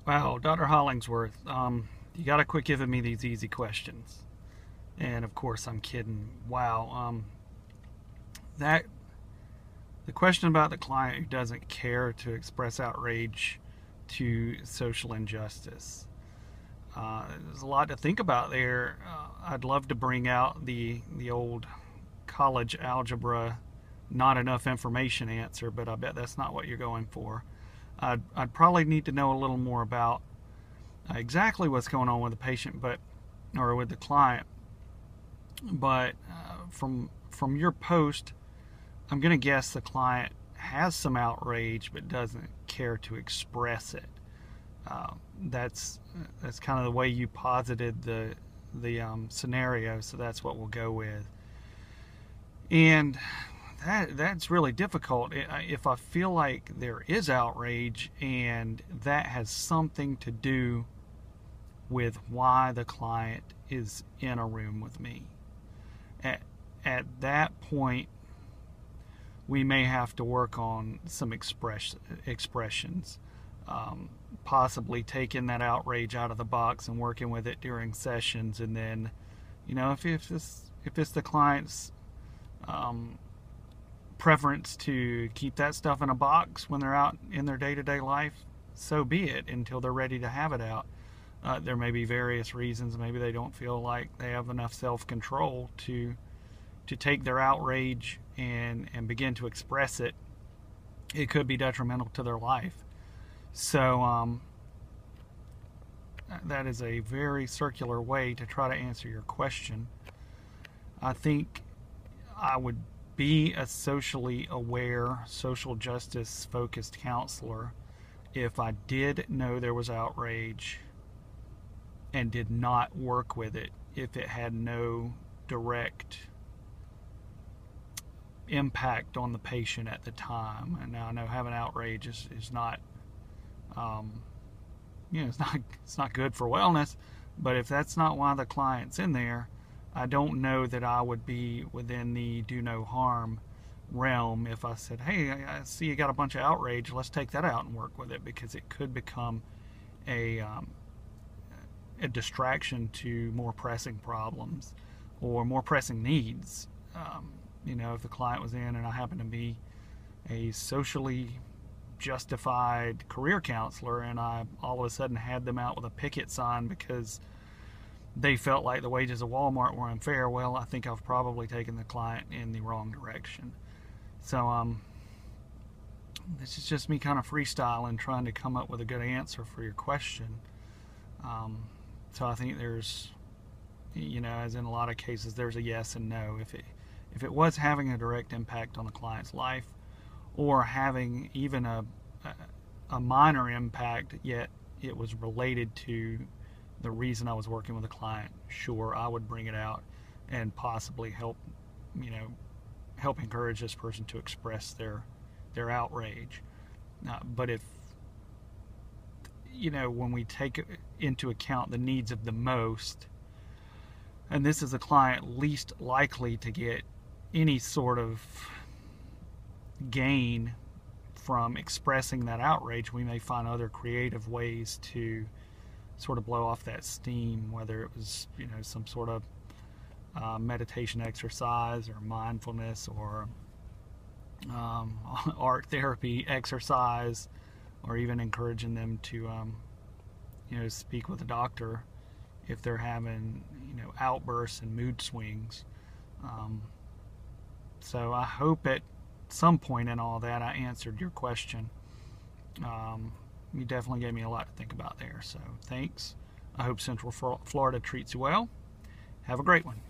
Wow, Dr. Hollingsworth, you got to quit giving me these easy questions. And of course, I'm kidding. Wow, that the question about the client who doesn't care to express outrage to social injustice. There's a lot to think about there. I'd love to bring out the old college algebra, not enough information answer, but I bet that's not what you're going for. I'd probably need to know a little more about exactly what's going on with the patient, or with the client. But from your post, I'm going to guess the client has some outrage but doesn't care to express it. That's kind of the way you posited the scenario, so that's what we'll go with. And that's really difficult. If I feel like there is outrage and that has something to do with why the client is in a room with me, at that point we may have to work on some expressions, possibly taking that outrage out of the box and working with it during sessions. And then, if it's the client's preference to keep that stuff in a box when they're out in their day-to-day life, so be it, until they're ready to have it out. There may be various reasons. Maybe they don't feel like they have enough self-control to take their outrage and begin to express it. It could be detrimental to their life. So that is a very circular way to try to answer your question. I think I would be a socially aware, social justice focused counselor if I did know there was outrage and did not work with it if it had no direct impact on the patient at the time. And now I know having outrage is not it's not good for wellness, but if that's not why the client's in there, I don't know that I would be within the do no harm realm if I said, hey, I see you got a bunch of outrage, let's take that out and work with it, because it could become a distraction to more pressing problems or more pressing needs. If the client was in and I happen to be a socially justified career counselor and I all of a sudden had them out with a picket sign because they felt like the wages of Walmart were unfair, well, I think I've probably taken the client in the wrong direction. So this is just me kind of freestyling, trying to come up with a good answer for your question. So I think there's, as in a lot of cases, there's a yes and no. If it was having a direct impact on the client's life, or having even a minor impact, yet it was related to the reason I was working with a client, sure, I would bring it out and possibly help encourage this person to express their outrage. But if, when we take into account the needs of the most, and this is a client least likely to get any sort of gain from expressing that outrage, we may find other creative ways to sort of blow off that steam, whether it was some sort of meditation exercise or mindfulness or art therapy exercise, or even encouraging them to speak with a doctor if they're having outbursts and mood swings. So I hope at some point in all that I answered your question. You definitely gave me a lot to think about there, so thanks. I hope Central Florida treats you well. Have a great one.